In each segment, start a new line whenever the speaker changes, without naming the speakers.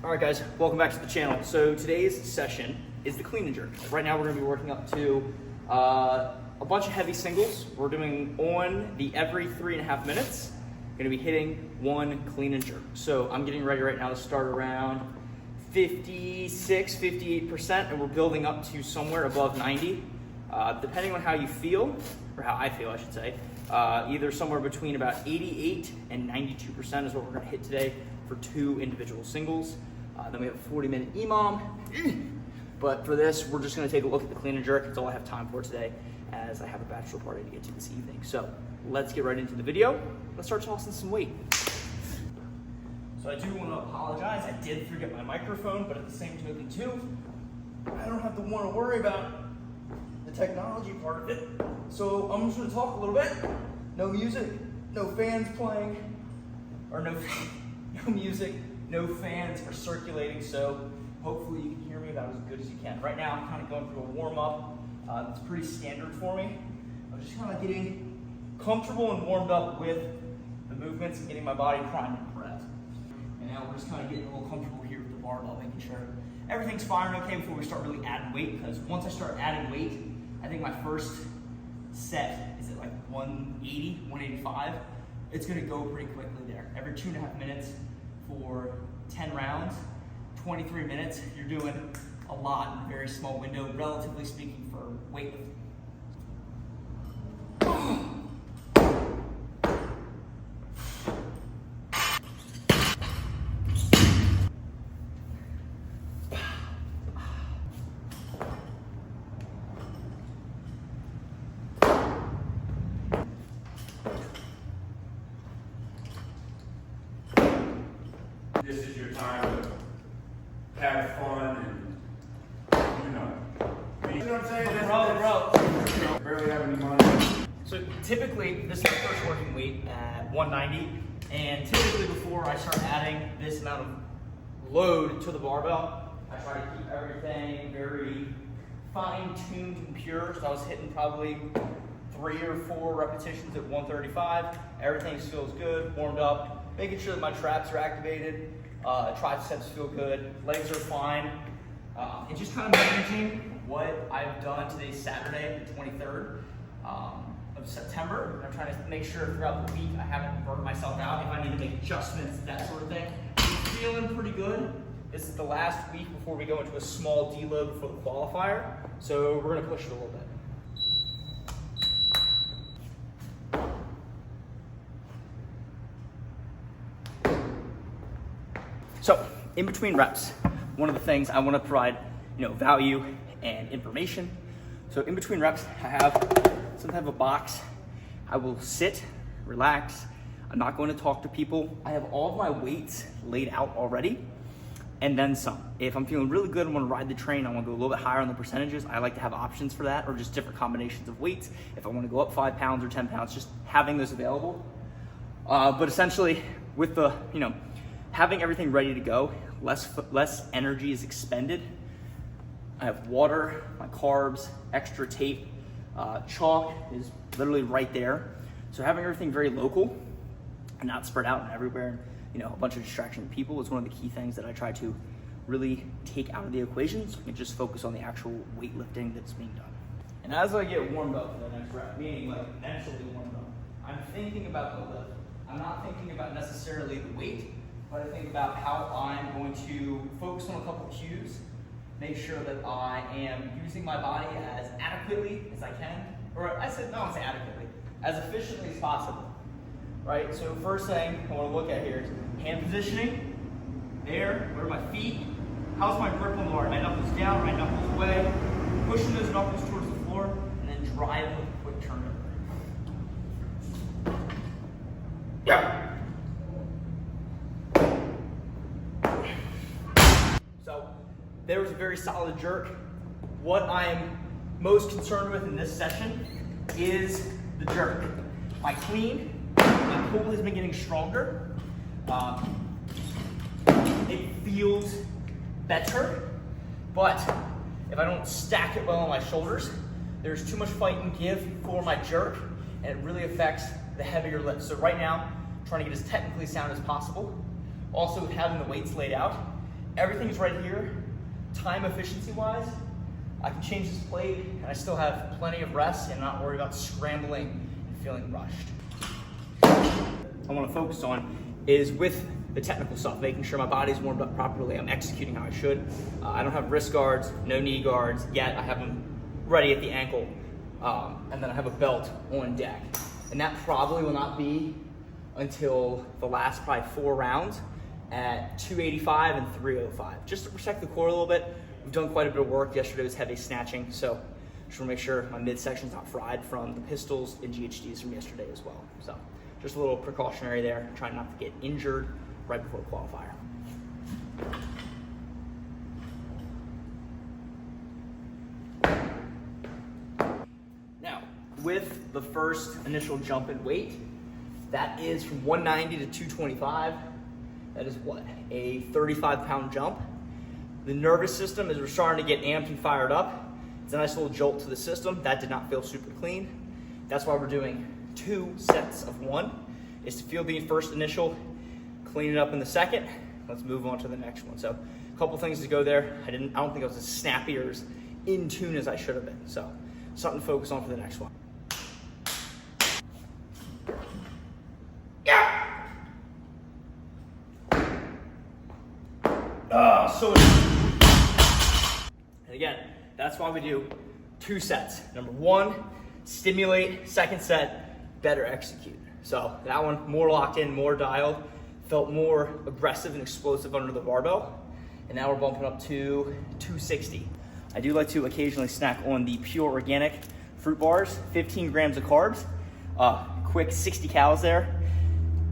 All right, guys, welcome back to the channel. So today's session is the clean and jerk. Right now we're gonna be working up to a bunch of heavy singles. We're doing on the every 3.5 minutes. Gonna be hitting one clean and jerk. So I'm getting ready right now to start around 56, 58%, and we're building up to somewhere above 90. Depending on how you feel, or how I feel, I should say, either somewhere between about 88 and 92% is what we're gonna hit today for 2 individual singles. Then we have a 40-minute EMOM. But for this, we're just gonna take a look at the clean and jerk. That's all I have time for today, as I have a bachelor party to get to this evening. So let's get right into the video. Let's start tossing some weight. So I do wanna apologize. I did forget my microphone, but at the same token too, I don't have to wanna worry about the technology part of it. So I'm just gonna talk a little bit. No music, no fans playing, or no music, no fans are circulating, so hopefully you can hear me about as good as you can. Right now I'm kind of going through a warm-up. It's pretty standard for me. I'm just kind of getting comfortable and warmed up with the movements and getting my body primed and prepped. And now we're just kind of getting a little comfortable here with the barbell, making sure everything's firing okay before we start really adding weight, because once I start adding weight, I think my first set is at like 180, 185. It's gonna go pretty quickly there. Every 2.5 minutes for 10 rounds, 23 minutes, you're doing a lot in a very small window, relatively speaking, for weightlifting.
This is your time to have fun and, you know what I'm saying?
Bro.
Barely have any money.
So typically, this is my first working weight at 190, and typically before I start adding this amount of load to the barbell, I try to keep everything very fine-tuned and pure. So I was hitting probably 3 or 4 repetitions at 135. Everything feels good, warmed up, making sure that my traps are activated, triceps feel good, legs are fine, and just kind of managing what I've done. Today's Saturday, the 23rd of September. I'm trying to make sure throughout the week I haven't burnt myself out. If I need to make adjustments, that sort of thing. I'm feeling pretty good. This is the last week before we go into a small deload before the qualifier, so we're gonna push it a little bit. So, in between reps, one of the things I want to provide, value and information. So in between reps, I have some type of box. I will sit, relax. I'm not going to talk to people. I have all of my weights laid out already, and then some. If I'm feeling really good, I want to ride the train, I want to go a little bit higher on the percentages, I like to have options for that, or just different combinations of weights. If I want to go up 5 pounds or 10 pounds, just having those available. But essentially, with the, having everything ready to go, less energy is expended. I have water, my carbs, extra tape, chalk is literally right there. So having everything very local and not spread out and everywhere, and, a bunch of distraction people is one of the key things that I try to really take out of the equation, so we can just focus on the actual weightlifting that's being done. And as I get warmed up for the next rep, meaning like mentally warmed up, I'm thinking about the lift. I'm not thinking about necessarily the weight, but I think about how I'm going to focus on a couple cues, make sure that I am using my body as adequately as I can, or I don't want to say adequately, as efficiently as possible, right? So first thing I want to look at here is hand positioning. There, where are my feet? How's my grip on the bar? My knuckles down, my knuckles away, pushing those knuckles towards the floor, and then drive with a quick turnover. Yeah. So there was a very solid jerk. What I'm most concerned with in this session is the jerk. My clean, my pull has been getting stronger. It feels better, but if I don't stack it well on my shoulders, there's too much fight and give for my jerk, and it really affects the heavier lift. So right now, I'm trying to get as technically sound as possible. Also, having the weights laid out, everything's right here. Time efficiency wise, I can change this plate and I still have plenty of rest and not worry about scrambling and feeling rushed. I want to focus on is with the technical stuff, making sure my body's warmed up properly, I'm executing how I should. I don't have wrist guards, no knee guards yet. I have them ready at the ankle, and then I have a belt on deck. And that probably will not be until the last probably 4 rounds at 285 and 305, just to protect the core a little bit. We've done quite a bit of work. Yesterday was heavy snatching, so just want to make sure my midsection's not fried from the pistols and GHDs from yesterday as well. So just a little precautionary there, trying not to get injured right before qualifier. Now, with the first initial jump in weight, that is from 190 to 225. That is what, a 35-pound jump. The nervous system is we're starting to get amped and fired up. It's a nice little jolt to the system. That did not feel super clean. That's why we're doing 2 sets of 1, is to feel the first initial, clean it up in the second. Let's move on to the next one. So a couple things to go there. I don't think I was as snappy or as in tune as I should have been. So something to focus on for the next one. And again, that's why we do 2 sets. Number 1, stimulate. Second set, better execute. So that one, more locked in, more dialed, felt more aggressive and explosive under the barbell. And now we're bumping up to 260. I do like to occasionally snack on the Pure Organic fruit bars, 15 grams of carbs, quick 60 calories there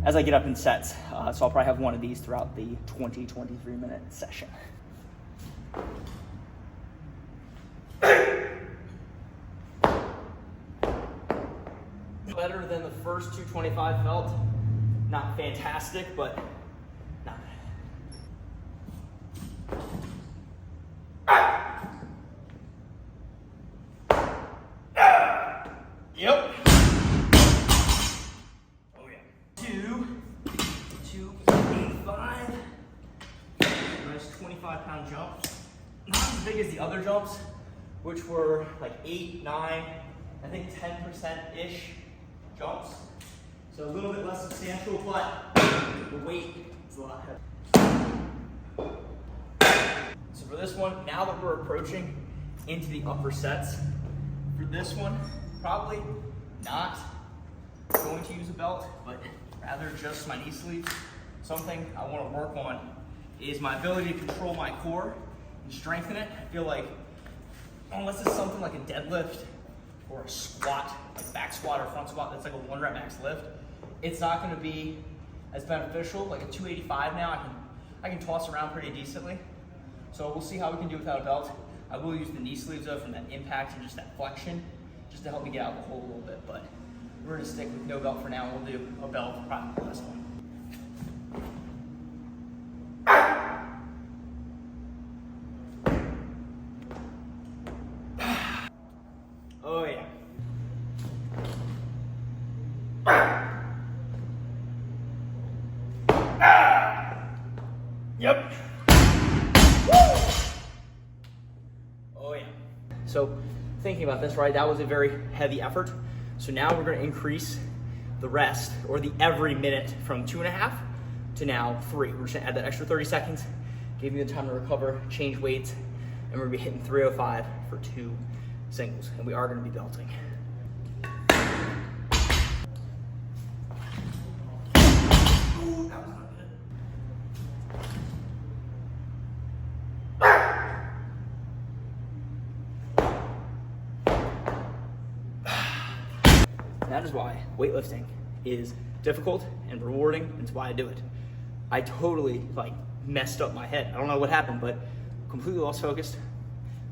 as I get up in sets. So I'll probably have one of these throughout the 23 minute session. Better than the first 225 felt. Not fantastic, but not bad. Yep. Oh yeah. 285. Nice 25-pound jump. Not as big as the other jumps, which were like 8, 9, I think 10%-ish jumps. So a little bit less substantial, but the weight is a lot heavier. So for this one, now that we're approaching into the upper sets, for this one, probably not going to use a belt, but rather just my knee sleeves. Something I want to work on is my ability to control my core and strengthen it. I feel like, unless it's something like a deadlift or a squat, like back squat or front squat, that's like a 1 rep max lift, it's not going to be as beneficial. Like a 285 now, I can toss around pretty decently. So we'll see how we can do without a belt. I will use the knee sleeves though from that impact and just that flexion, just to help me get out of the hole a little bit. But we're going to stick with no belt for now. We'll do a belt for probably the last one. Oh yeah. Yep. Woo! Oh yeah. So thinking about this, right, that was a very heavy effort. So now we're going to increase the rest, or the every minute, from 2.5 to now 3. We're just going to add that extra 30 seconds, give me the time to recover, change weights, and we're going to be hitting 305 for 2 singles, and we are going to be belting. Ooh, that was not good. That is why weightlifting is difficult and rewarding, and it's why I do it. I totally messed up my head. I don't know what happened, but completely lost focus,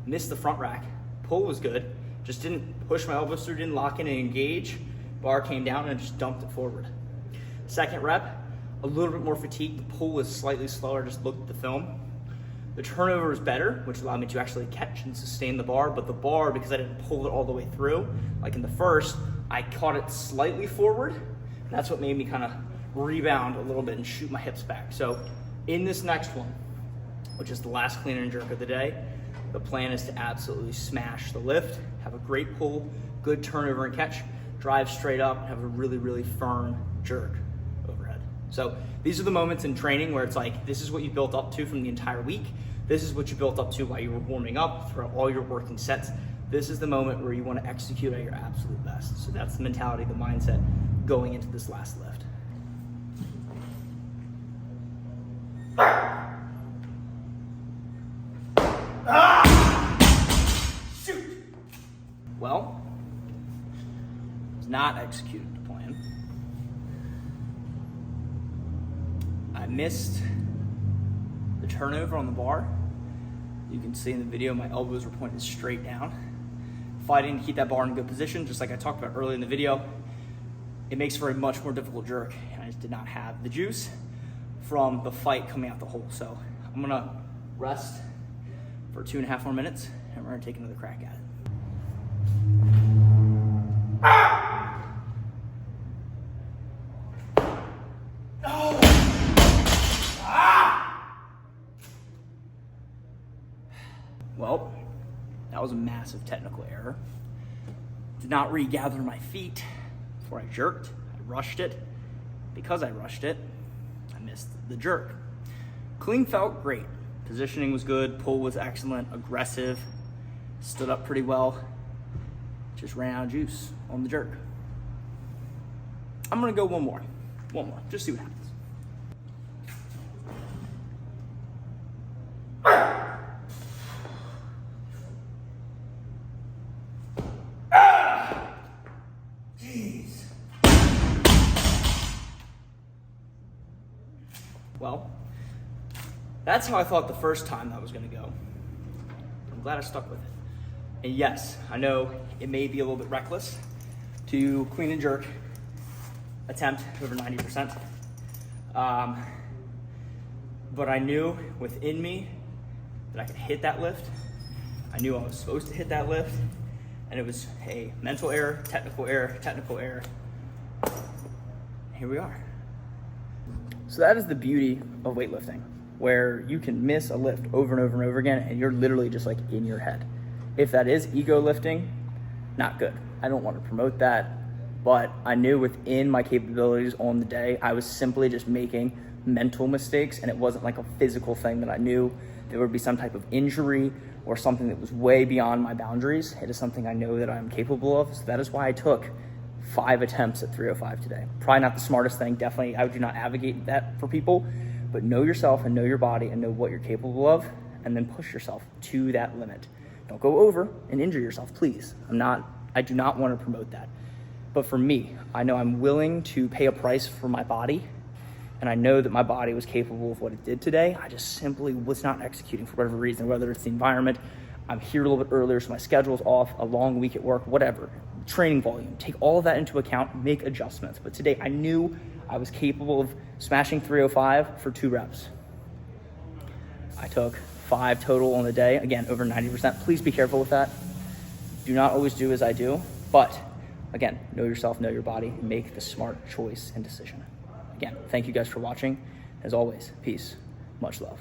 missed the front rack. Pull was good, just didn't push my elbows through, didn't lock in and engage. Bar came down and I just dumped it forward. Second rep, a little bit more fatigue. The pull was slightly slower, just looked at the film. The turnover was better, which allowed me to actually catch and sustain the bar, but the bar, because I didn't pull it all the way through, like in the first, I caught it slightly forward, and that's what made me kind of rebound a little bit and shoot my hips back. So in this next one, which is the last clean and jerk of the day. The plan is to absolutely smash the lift, have a great pull, good turnover and catch, drive straight up, and have a really, really firm jerk overhead. So these are the moments in training where it's like, this is what you built up to from the entire week. This is what you built up to while you were warming up throughout all your working sets. This is the moment where you want to execute at your absolute best. So that's the mentality, the mindset going into this last lift. Well, was not executed to plan. I missed the turnover on the bar. You can see in the video my elbows were pointed straight down. Fighting to keep that bar in a good position, just like I talked about earlier in the video, it makes for a much more difficult jerk, and I just did not have the juice from the fight coming out the hole. So I'm gonna rest for 2.5 more minutes, and we're gonna take another crack at it. Well, that was a massive technical error. Did not regather my feet before I jerked. I rushed it. Because I rushed it, I missed the jerk. Clean felt great. Positioning was good, pull was excellent, aggressive, stood up pretty well. Just ran out of juice on the jerk. I'm gonna go one more, just see what happens. Well, that's how I thought the first time that was gonna go. I'm glad I stuck with it. And yes, I know it may be a little bit reckless to clean and jerk attempt over 90%. But I knew within me that I could hit that lift. I knew I was supposed to hit that lift. And it was a mental error, technical error, technical error. Here we are. So that is the beauty of weightlifting, where you can miss a lift over and over and over again, and you're literally just like in your head. If that is ego lifting, not good. I don't want to promote that, but I knew within my capabilities on the day, I was simply just making mental mistakes, and it wasn't like a physical thing that I knew there would be some type of injury or something that was way beyond my boundaries. It is something I know that I'm capable of, so that is why I took 5 attempts at 305 today. Probably not the smartest thing. Definitely, I do not advocate that for people, but know yourself and know your body and know what you're capable of, and then push yourself to that limit. Don't go over and injure yourself, please. I do not want to promote that. But for me, I know I'm willing to pay a price for my body, and I know that my body was capable of what it did today. I just simply was not executing for whatever reason, whether it's the environment, I'm here a little bit earlier, so my schedule's off, a long week at work, whatever. Training volume, take all of that into account, make adjustments. But today I knew I was capable of smashing 305 for 2 reps. I took 5 total on the day, again, over 90%. Please be careful with that. Do not always do as I do, but again, know yourself, know your body, make the smart choice and decision. Again, thank you guys for watching. As always, peace, much love.